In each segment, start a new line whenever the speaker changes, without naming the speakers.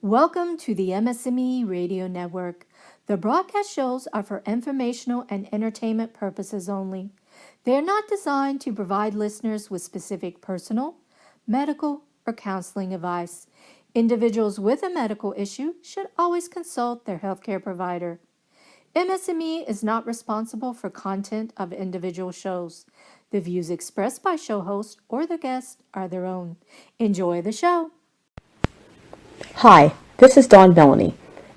Welcome to the MS&Me Radio Network. The broadcast shows are for informational and entertainment purposes only. They are not designed to provide listeners with specific personal, medical, or counseling advice. Individuals with a medical issue should always consult their healthcare provider. MS&Me is not responsible for content of individual shows. The views expressed by show hosts or their guests are their own. Enjoy the show.
Hi, this is Dawn Melanie,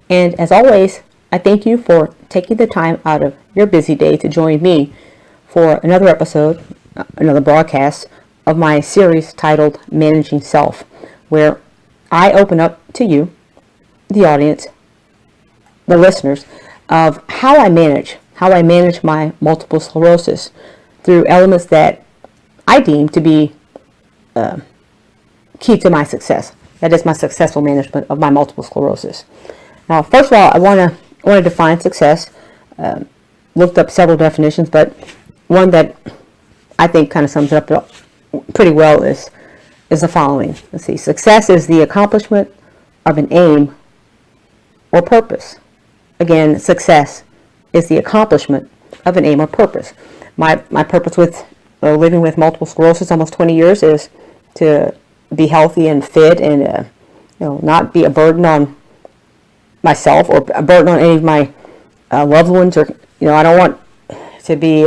and as always, I thank you for taking the time out of your busy day to join me for another episode, another broadcast of my series titled Managing Self, where I open up to you, the audience, the listeners, of how I manage my multiple sclerosis through elements that I deem to be key to my success. That is my successful management of my multiple sclerosis. Now, first of all, I want to define success. Looked up several definitions, but one that I think kind of sums it up pretty well is the following. Let's see. Success is the accomplishment of an aim or purpose. Again, success is the accomplishment of an aim or purpose. My purpose with living with multiple sclerosis almost 20 years is to be healthy and fit and not be a burden on myself or a burden on any of my loved ones, or I don't want to be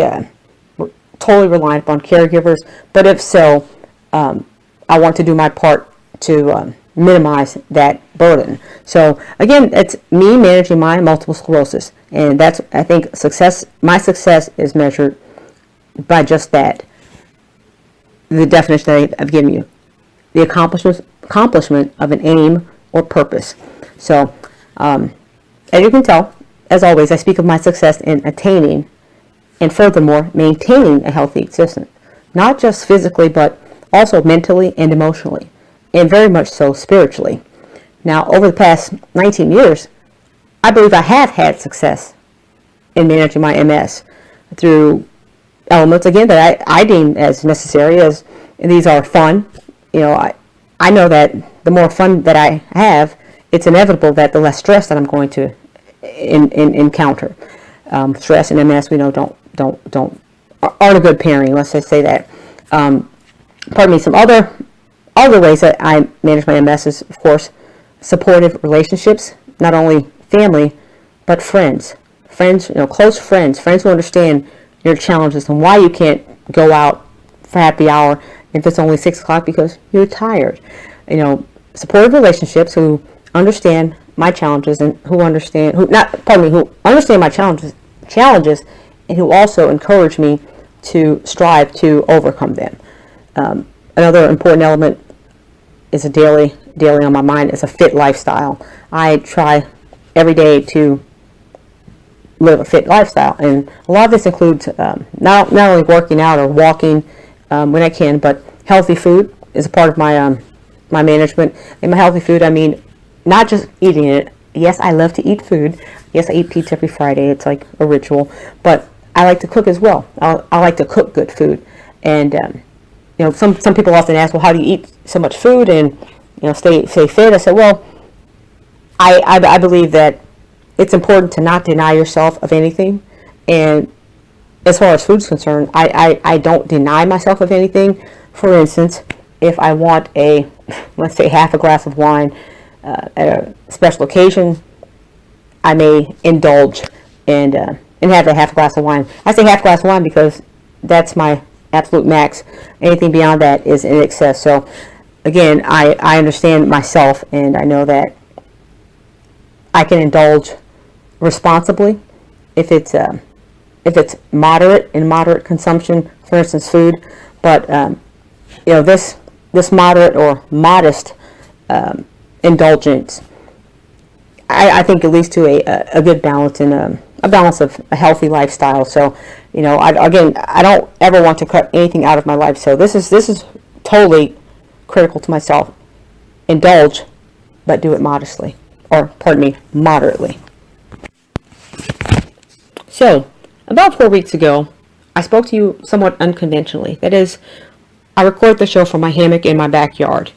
totally reliant upon caregivers, but if so, I want to do my part to minimize that burden. So again, it's me managing my multiple sclerosis, and that's, I think, success. My success is measured by just that, the definition that I've given you. The accomplishment of an aim or purpose. So, as you can tell, as always, I speak of my success in attaining and furthermore maintaining a healthy existence, not just physically, but also mentally and emotionally, and very much so spiritually. Now, over the past 19 years, I believe I have had success in managing my MS through elements, again, that I deem as necessary, as these are fun. I know that the more fun that I have, it's inevitable that the less stress that I'm going to encounter. Stress and MS, we know, aren't a good pairing. Let's just say that. Pardon me. Some other ways that I manage my MS is, of course, supportive relationships. Not only family, but friends. Close friends who understand your challenges and why you can't go out for happy hour if it's only 6 o'clock because you're tired. Supportive relationships who understand my challenges and who understand my challenges and who also encourage me to strive to overcome them. Another important element is a daily on my mind is a fit lifestyle. I try every day to live a fit lifestyle, and a lot of this includes not only working out or walking when I can, but healthy food is a part of my my management. And by healthy food, I mean not just eating it. Yes, I love to eat food. Yes, I eat pizza every Friday. It's like a ritual. But I like to cook as well. I like to cook good food. And some people often ask, well, how do you eat so much food and stay fit? I said, well, I believe that it's important to not deny yourself of anything. And as far as food's concerned, I don't deny myself of anything. For instance, if I want let's say half a glass of wine at a special occasion, I may indulge and have a half a glass of wine. I say half glass of wine because that's my absolute max. Anything beyond that is in excess. So again, I understand myself, and I know that I can indulge responsibly if it's moderate consumption, for instance, food. But this moderate or modest indulgence, I think it leads to a good balance and a balance of a healthy lifestyle. So I don't ever want to cut anything out of my life. So this is totally critical to myself. Indulge, but do it modestly, or pardon me, moderately. So, about 4 weeks ago, I spoke to you somewhat unconventionally. That is, I recorded the show from my hammock in my backyard.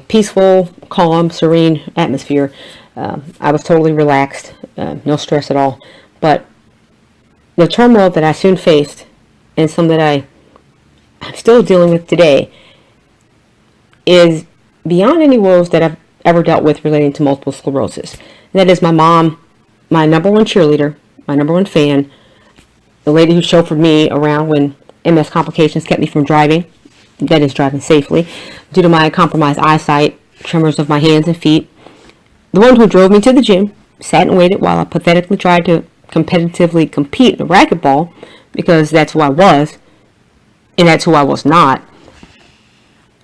peaceful, calm, serene atmosphere. I was totally relaxed, no stress at all. But the turmoil that I soon faced, and some that I'm still dealing with today, is beyond any woes that I've ever dealt with relating to multiple sclerosis. And that is my mom, my number one cheerleader, my number one fan, the lady who chauffeured me around when MS complications kept me from driving, that is driving safely, due to my compromised eyesight, tremors of my hands and feet, the one who drove me to the gym, sat and waited while I pathetically tried to competitively compete in racquetball, because that's who I was, and that's who I was not.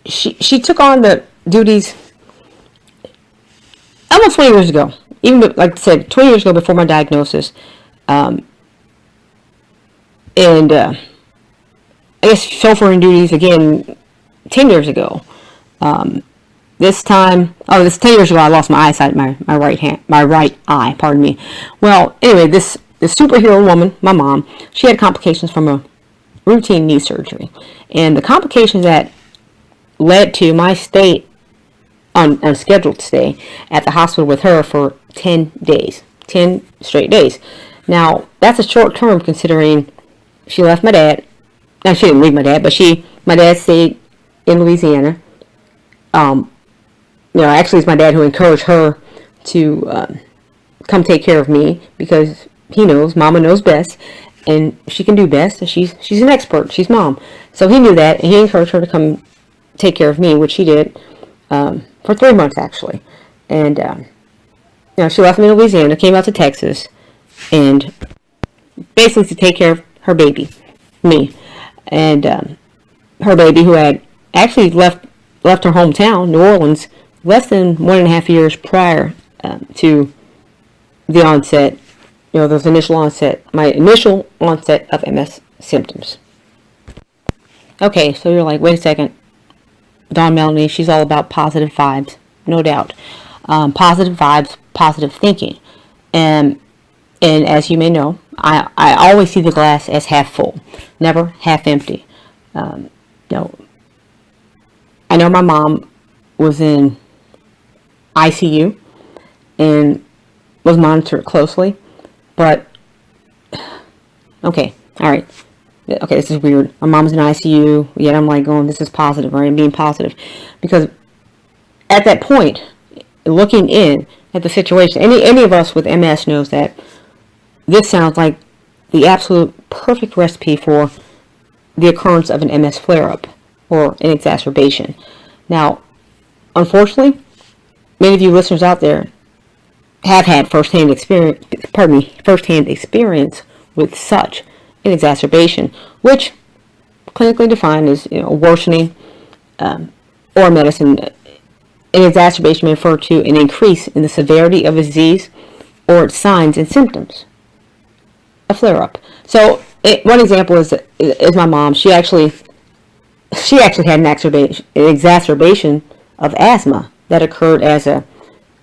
She took on the duties almost 20 years ago. Even, like I said, 20 years ago before my diagnosis. And I guess chauffeuring duties again 10 years ago. This 10 years ago I lost my eyesight, my right eye, pardon me. Well, anyway, this superhero woman, my mom, she had complications from a routine knee surgery. And the complications that led to my stay on scheduled stay at the hospital with her for 10 days, 10 straight days. Now, that's a short term considering she left my dad. No, she didn't leave my dad, but my dad stayed in Louisiana. Actually, it's my dad who encouraged her to come take care of me, because he knows, Mama knows best, and she can do best. She's an expert. She's Mom. So he knew that, and he encouraged her to come take care of me, which she did for 3 months, actually. And she left me in Louisiana, came out to Texas, and basically to take care of her baby, me. And her baby, who had actually left her hometown, New Orleans, less than 1.5 years prior to the onset, my initial onset of MS symptoms. Okay, so you're like, wait a second, Dawn Melanie, she's all about positive vibes, no doubt. Positive vibes, positive thinking. And as you may know, I always see the glass as half full, never half empty. I know my mom was in ICU and was monitored closely, but okay, all right. Okay, this is weird. My mom's in ICU, yet I'm like going, this is positive, right? I'm being positive. Because at that point, looking in at the situation, any of us with MS knows that this sounds like the absolute perfect recipe for the occurrence of an MS flare-up or an exacerbation. Now, unfortunately, many of you listeners out there have had firsthand experience with such an exacerbation, which clinically defined as a worsening or medicine. An exacerbation may refer to an increase in the severity of a disease or its signs and symptoms. A flare-up. So one example is my mom. She actually had an exacerbation of asthma that occurred as a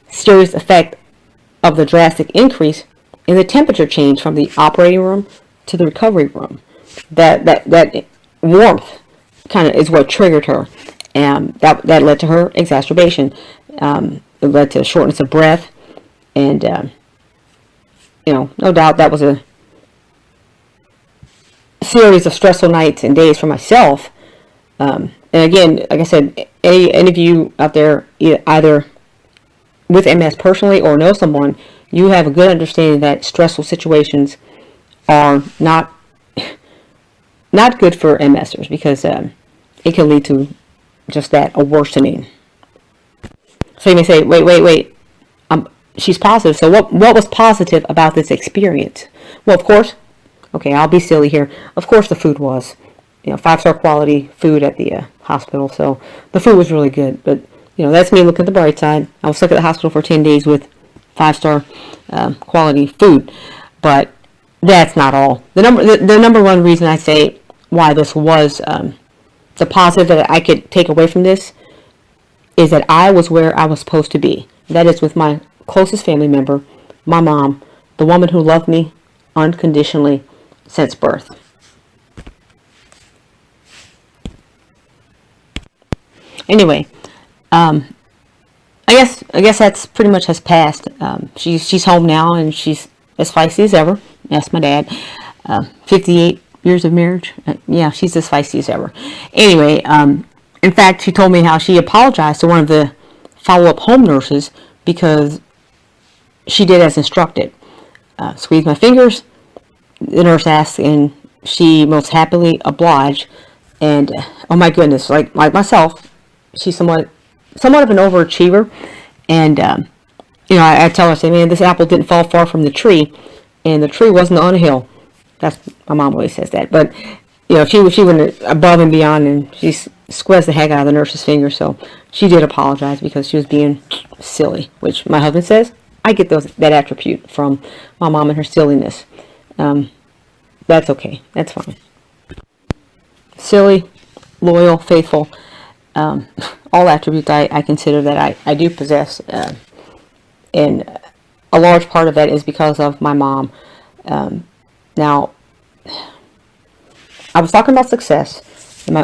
serious effect of the drastic increase in the temperature change from the operating room to the recovery room. That warmth kind of is what triggered her, and that led to her exacerbation. It led to shortness of breath, and no doubt that was a series of stressful nights and days for myself. And again, like I said, any of you out there, either with MS personally or know someone, you have a good understanding that stressful situations are not good for MSers, because it can lead to just that, a worsening. So you may say, wait, she's positive. So what was positive about this experience? Well, of course, okay, I'll be silly here. Of course the food was, 5-star quality food at the hospital. So the food was really good. But, that's me looking at the bright side. I was stuck at the hospital for 10 days with 5-star quality food. But that's not all. The number one reason I say why this was the positive that I could take away from this is that I was where I was supposed to be. That is with my closest family member, my mom, the woman who loved me unconditionally since birth. Anyway, I guess that's pretty much has passed. She's home now, and she's as feisty as ever. That's my dad. 58 years of marriage. Yeah, she's as feisty as ever. Anyway, in fact, she told me how she apologized to one of the follow-up home nurses because she did as instructed. Squeeze my fingers, the nurse asked, and she most happily obliged. And oh my goodness, like myself, she's somewhat of an overachiever. And I tell her, I say, man, this apple didn't fall far from the tree, and the tree wasn't on a hill. That's my mom always says that. But she went above and beyond, and she squeezed the heck out of the nurse's finger. So she did apologize because she was being silly, which my husband says I get that attribute from my mom and her silliness. That's okay. That's fine. Silly, loyal, faithful, all attributes I consider that I do possess. And a large part of that is because of my mom. Now, I was talking about success,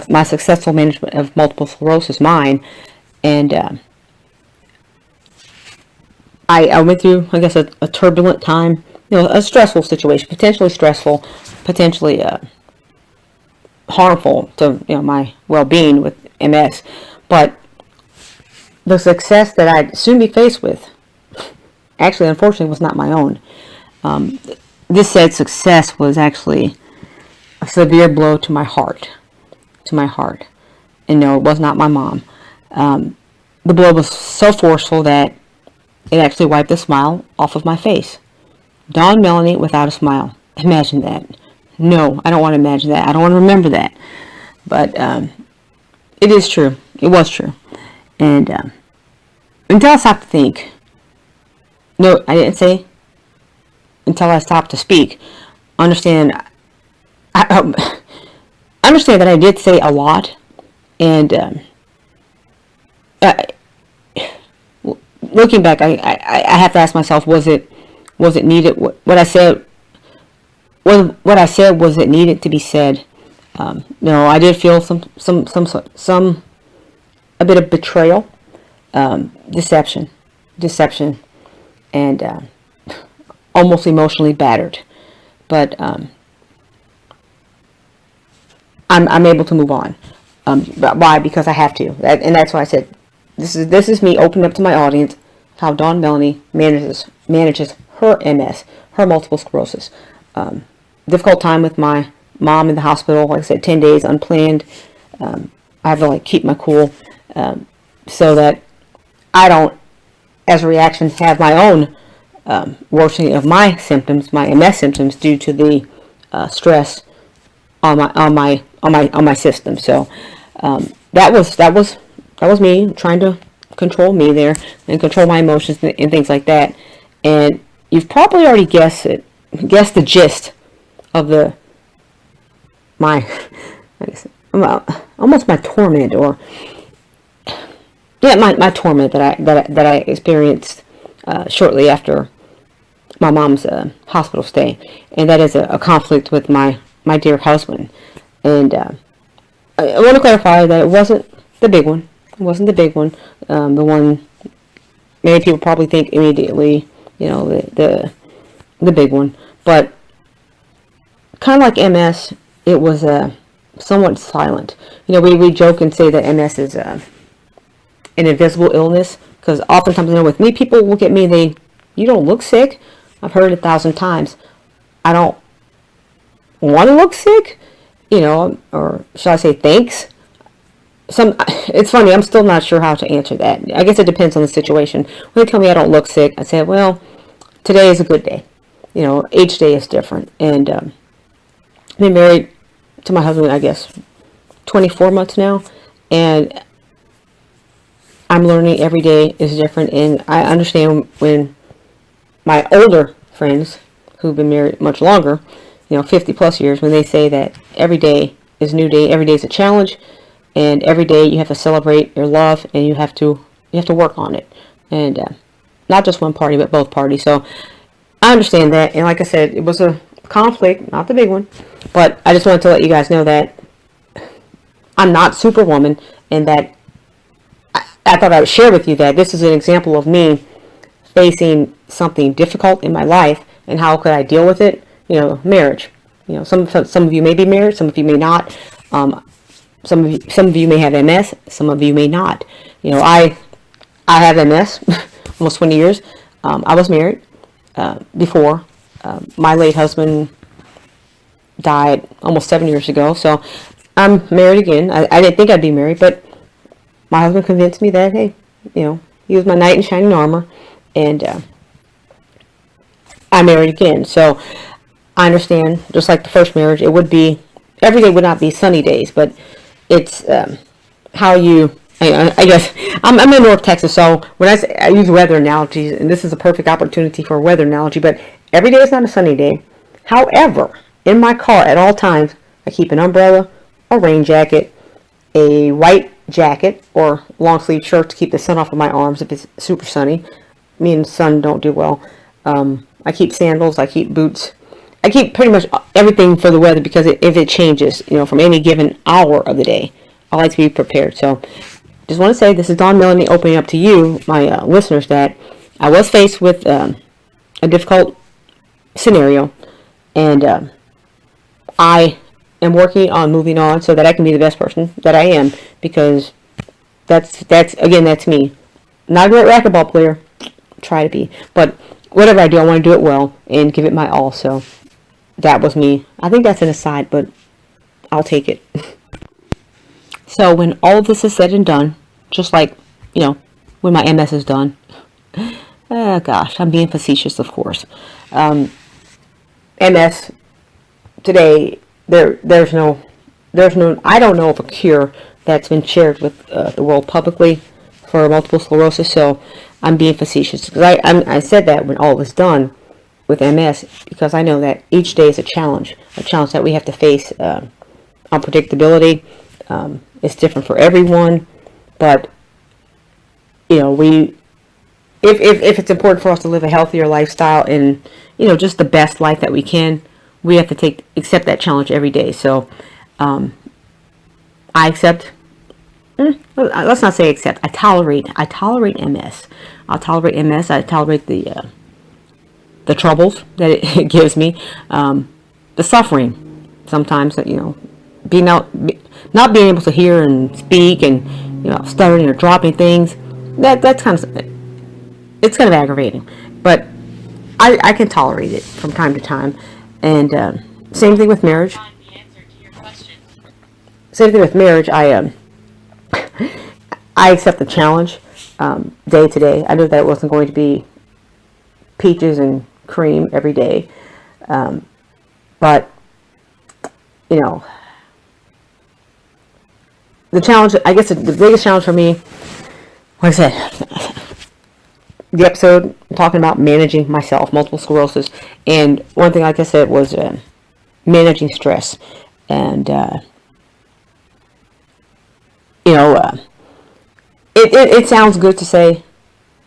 my successful management of multiple sclerosis, mine, and I went through, I guess, a turbulent time, a stressful situation, potentially stressful, potentially harmful to my well-being with MS, but the success that I'd soon be faced with, actually, unfortunately, was not my own. This said success was actually a severe blow to my heart, and no, it was not my mom. The blow was so forceful that it actually wiped the smile off of my face. Dawn Melanie without a smile. Imagine that. No, I don't want to imagine that. I don't want to remember that. But it is true. It was true. And until I stopped to think. No, I didn't say until I stopped to speak. Understand. I understand that I did say a lot. And looking back, I have to ask myself, was it needed? What I said was it needed to be said? No, I did feel some a bit of betrayal, deception, and almost emotionally battered. But I'm able to move on. Why? Because I have to, and that's why I said this is me opening up to my audience how Dawn Melanie manages her MS, her multiple sclerosis. Difficult time with my mom in the hospital. Like I said, 10 days unplanned. I have to keep my cool so that I don't, as a reaction, have my own worsening of my symptoms, my MS symptoms, due to the stress on my system. So that was me trying to control me there and control my emotions and things like that. And you've probably already guessed the gist of almost my torment, or my torment that I experienced shortly after my mom's hospital stay, and that is a conflict with my dear husband. And I want to clarify that it wasn't the big one. It wasn't the big one. The one many people probably think immediately, the big one. But kind of like MS, it was somewhat silent. We joke and say that MS is an invisible illness, because oftentimes, with me, people look at me and you don't look sick. I've heard it 1,000 times. I don't want to look sick, or should I say thanks? It's funny, I'm still not sure how to answer that. I guess it depends on the situation. When they tell me I don't look sick, I say, well, today is a good day. Each day is different. And I've been married to my husband, I guess, 24 months now, and I'm learning every day is different. And I understand when my older friends who've been married much longer, 50 plus years, when they say that every day is a new day, every day is a challenge, and every day you have to celebrate your love, and you have to work on it, and not just one party but both parties. So I understand that, and like I said, it was a conflict, not the big one, but I just wanted to let you guys know that I'm not Superwoman, and that I thought I would share with you that this is an example of me facing something difficult in my life and how could I deal with it. Marriage. Some of you may be married, some of you may not. Some of you may have MS, some of you may not. I have MS, almost 20 years. I was married before. My late husband died almost 7 years ago, so I'm married again. I didn't think I'd be married, but my husband convinced me that, hey, he was my knight in shining armor, and I'm married again. So I understand, just like the first marriage, it would be, every day would not be sunny days, but it's how you, I guess, I'm in North Texas, so when I use weather analogies, and this is a perfect opportunity for a weather analogy, but every day is not a sunny day. However, in my car at all times, I keep an umbrella, a rain jacket, a white jacket, or long sleeve shirt to keep the sun off of my arms if it's super sunny. Me and the sun don't do well. I keep sandals, I keep boots. I keep pretty much everything for the weather because if it changes, from any given hour of the day, I like to be prepared. So just want to say this is Dawn Melanie opening up to you, my listeners, that I was faced with a difficult scenario, and I am working on moving on so that I can be the best person that I am, because that's me. Not a great racquetball player, try to be, but whatever I do, I want to do it well and give it my all. So that was me. I think that's an aside, but I'll take it. So when all of this is said and done, just like, when my MS is done, gosh, I'm being facetious, of course. MS today, there's no, I don't know of a cure that's been shared with the world publicly for multiple sclerosis. So I'm being facetious because I said that when all was done with MS, because I know that each day is a challenge that we have to face. Unpredictability, it's different for everyone, but if it's important for us to live a healthier lifestyle and just the best life that we can, we have to accept that challenge every day. So I accept. Let's not say accept. I tolerate MS. I'll tolerate MS. I tolerate the troubles that it gives me, the suffering sometimes that not being able to hear and speak, and stuttering or dropping things. That's it's kind of aggravating, but I can tolerate it from time to time. And same thing with marriage. Same thing with marriage. I accept the challenge day to day. I knew that it wasn't going to be peaches and cream every day, but the challenge, I guess the biggest challenge for me, like I said, the episode talking about managing myself, multiple sclerosis, and one thing, like I said, was managing stress. And it sounds good to say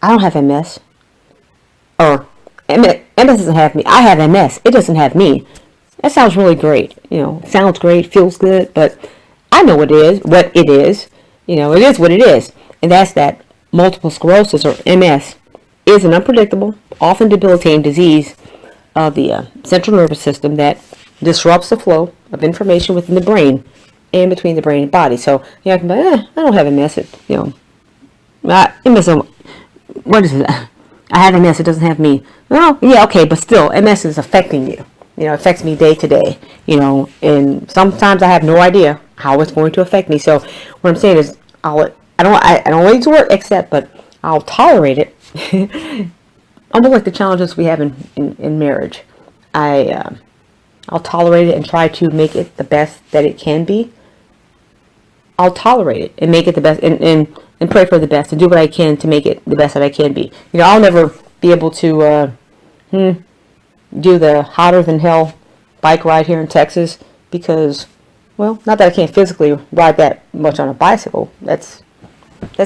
I don't have MS, or MS doesn't have me. I have MS. It doesn't have me. That sounds really great. It sounds great, feels good, but I know what it is. It is what it is, and that's that multiple sclerosis, or MS, is an unpredictable, often debilitating disease of the central nervous system that disrupts the flow of information within the brain and between the brain and body. So I can be, I don't have MS. MS. What is it? I have MS. It doesn't have me. Oh, yeah, okay, but still, MS is affecting you. It affects me day to day. And sometimes I have no idea how it's going to affect me. So what I'm saying is, I don't use the word accept, but I'll tolerate it. Almost like the challenges we have in marriage. I'll tolerate it and try to make it the best that it can be. I'll tolerate it and make it the best, and pray for the best, and do what I can to make it the best that I can be. I'll never be able to do the hotter than hell bike ride here in Texas because, well, not that I can't physically ride that much on a bicycle. That's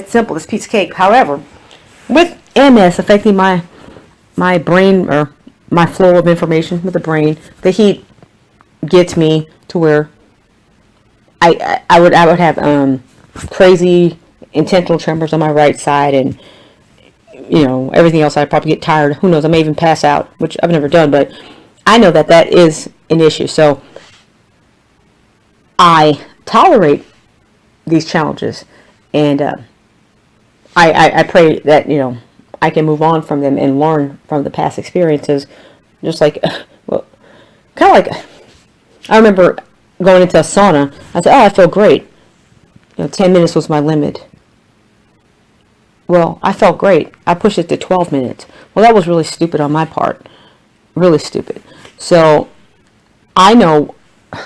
simple. It's a piece of cake. However, with MS affecting my brain, or my flow of information with the brain, the heat gets me to where I would have crazy intentional tremors on my right side, and everything else. I'd probably get tired. Who knows? I may even pass out, which I've never done, but I know that that is an issue. So I tolerate these challenges, and I pray that I can move on from them and learn from the past experiences. Just like, well, kind of like, I remember going into a sauna. I said, "Oh, I feel great." 10 minutes was my limit. Well, I felt great. I pushed it to 12 minutes. Well, that was really stupid on my part. Really stupid. So I know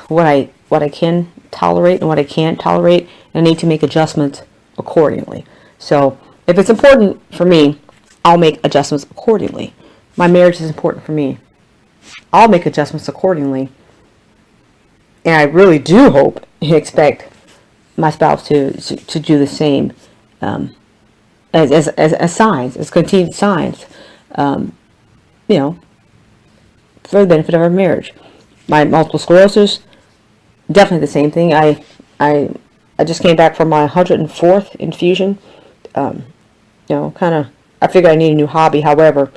what I can tolerate and what I can't tolerate, and I need to make adjustments accordingly. So if it's important for me, I'll make adjustments accordingly. My marriage is important for me. I'll make adjustments accordingly. And I really do hope and expect my spouse to do the same, as signs, as continued signs, for the benefit of our marriage. My multiple sclerosis, definitely the same thing. I just came back from my 104th infusion. I figured I need a new hobby. However,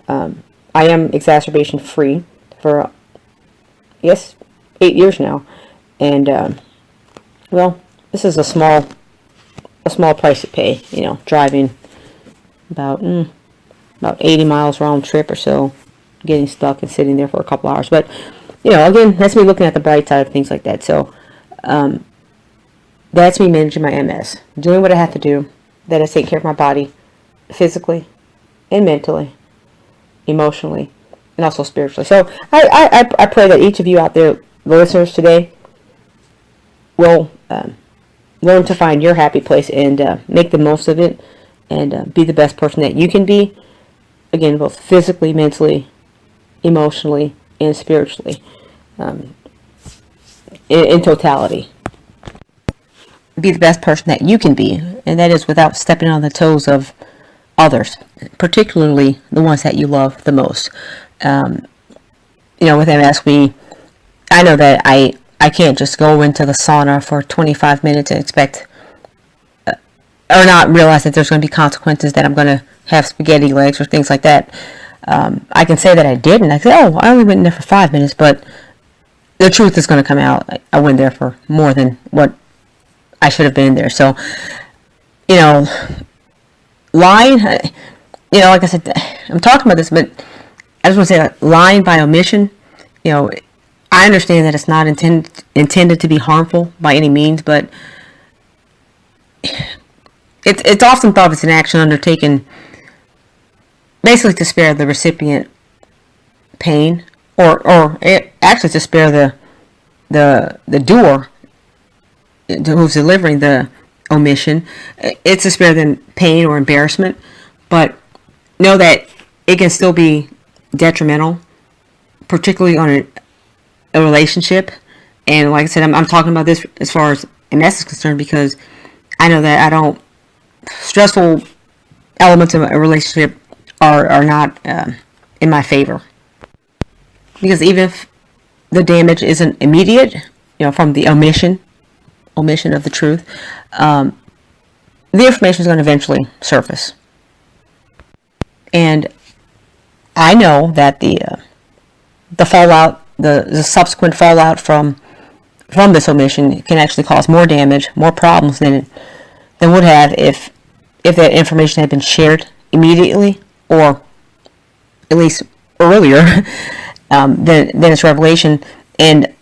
I am exacerbation free for, 8 years now. And, this is a small price to pay, driving about 80 miles round trip or so, getting stuck and sitting there for a couple hours. But, again, that's me looking at the bright side of things like that. So, that's me managing my MS, doing what I have to do, that is taking care of my body, physically and mentally, emotionally, and also spiritually. So, I pray that each of you out there, the listeners today, will learn to find your happy place and make the most of it, and be the best person that you can be, again, both physically, mentally, emotionally, and spiritually, in totality. Be the best person that you can be, and that is without stepping on the toes of others, particularly the ones that you love the most. With MS, I know that I can't just go into the sauna for 25 minutes and expect, or not realize that there's going to be consequences, that I'm going to have spaghetti legs or things like that. I can say that I did, and I say, oh, I only went in there for 5 minutes, but the truth is going to come out. I went there for more than what I should have been in there. So, lying, like I said, I'm talking about this, but I just want to say that lying by omission, I understand that it's not intended to be harmful by any means, but it's often thought it's an action undertaken basically to spare the recipient pain, or actually to spare the doer who's delivering the omission. It's to spare them pain or embarrassment, but know that it can still be detrimental, particularly on a relationship. And like I said, I'm talking about this as far as MS is concerned, because I know that stressful elements of a relationship are not in my favor. Because even if the damage isn't immediate, from the omission of the truth, the information is going to eventually surface. And I know that the fallout, the subsequent fallout from this omission can actually cause more damage, more problems than would have if that information had been shared immediately, or at least earlier than its revelation, and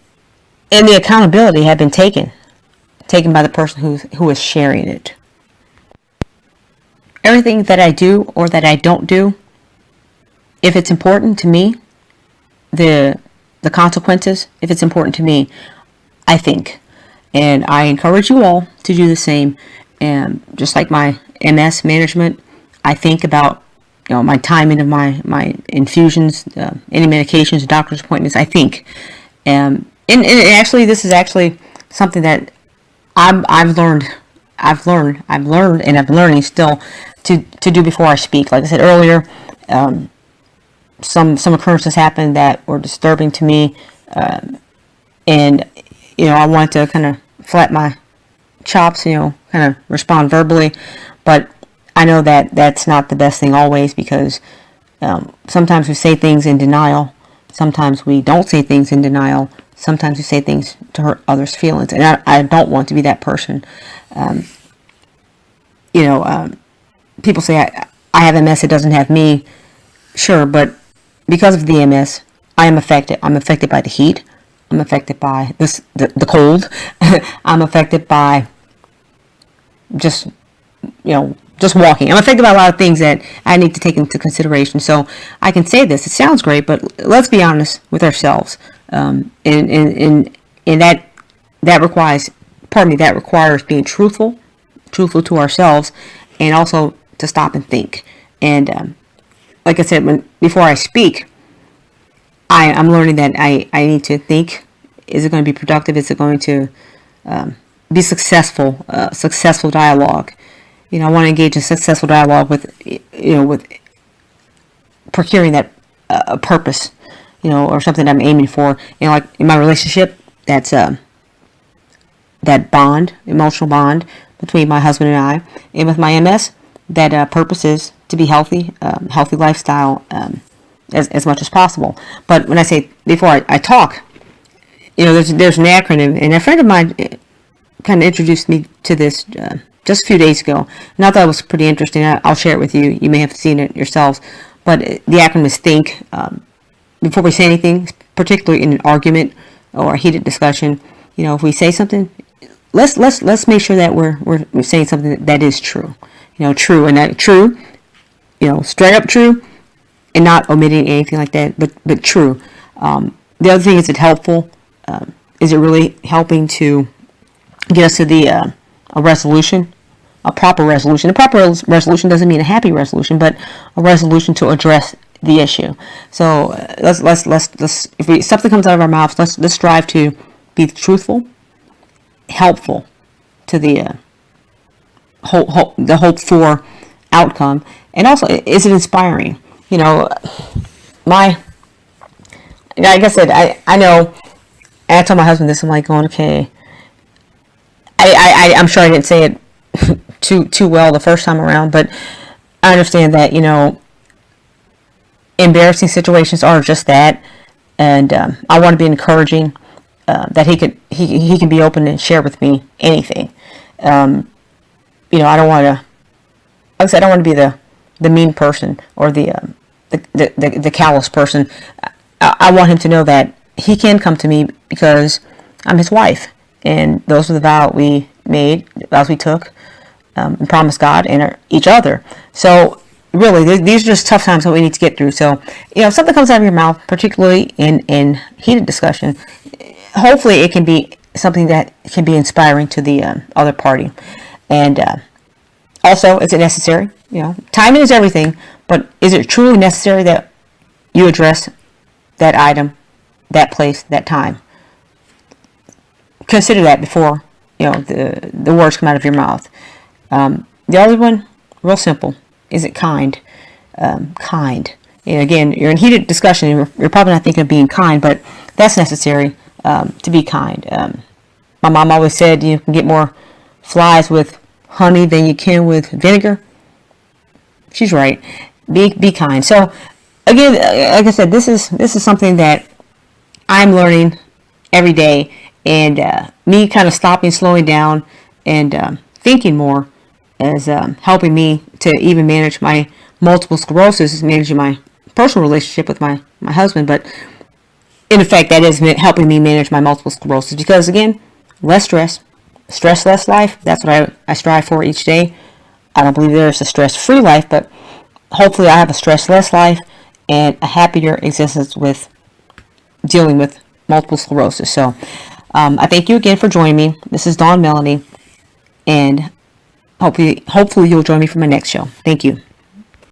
the accountability had been taken by the person who is sharing it. Everything that I do or that I don't do, if it's important to me, the consequences, if it's important to me, I think. And I encourage you all to do the same. And just like my MS management, I think about my timing of my infusions, any medications, doctor's appointments. I think, and actually, this is actually something that I've learned, and I'm learning still to do before I speak. Like I said earlier, some occurrences happened that were disturbing to me, and I wanted to kind of flat my chops, kind of respond verbally, but I know that that's not the best thing always, because sometimes we say things in denial, sometimes we don't say things in denial, sometimes we say things to hurt others' feelings, and I don't want to be that person. People say I have MS, it doesn't have me. Sure, but because of the MS, I am affected. I'm affected by the heat. I'm affected by the cold. I'm affected by just walking. I'm affected by a lot of things that I need to take into consideration. So I can say this. It sounds great, but let's be honest with ourselves. And that requires being truthful to ourselves, and also to stop and think. And like I said, before I speak, I'm learning that I need to think. Is it going to be productive? Is it going to be successful? Successful dialogue. I want to engage in successful dialogue with procuring that purpose, or something I'm aiming for. Like in my relationship, that's that bond, emotional bond between my husband and I. And with my MS, that purpose is to be healthy, healthy lifestyle, as much as possible. But when I say before I talk, there's an acronym, and a friend of mine kind of introduced me to this just a few days ago, and I thought it was pretty interesting. I'll share it with you. You may have seen it yourselves, but the acronym is THINK. Before we say anything, particularly in an argument or a heated discussion, if we say something, let's make sure that we're saying something that is true. True, and that true, straight up true, and not omitting anything like that, but true. The other thing, is it helpful? Is it really helping to get us to a resolution, a proper resolution? A proper resolution doesn't mean a happy resolution, but a resolution to address the issue. So let's if something comes out of our mouths, let's strive to be truthful, helpful to the hope for outcome, and also, is it inspiring? Like I said, I know, and I told my husband this. I'm like, going, okay. I'm sure I didn't say it too well the first time around, but I understand that embarrassing situations are just that, and I want to be encouraging, that he can be open and share with me anything. I don't want to. Like I said, I don't want to be the mean person, or the callous person. I want him to know that he can come to me because I'm his wife, and those are the vows we made, vows we took, and promised God and each other. So really, these are just tough times that we need to get through. So if something comes out of your mouth, particularly in heated discussion, hopefully it can be something that can be inspiring to the other party. And also, is it necessary? Timing is everything, but is it truly necessary that you address that item, that place, that time? Consider that before the words come out of your mouth. The other one, real simple. Is it kind? Kind. And again, you're in heated discussion, and you're probably not thinking of being kind, but that's necessary to be kind. My mom always said you can get more flies with honey than you can with vinegar. She's right. Be kind. So again, like I said, this is something that I'm learning every day, and me kind of stopping, slowing down, and thinking more is helping me to even manage my multiple sclerosis, managing my personal relationship with my husband. But in effect, that is helping me manage my multiple sclerosis, because again, less stress, less life. That's what I strive for each day. I don't believe there's a stress-free life, but hopefully I have a stress-less life and a happier existence with dealing with multiple sclerosis. So I thank you again for joining me. This is Dawn Melanie, and hopefully you'll join me for my next show. Thank you.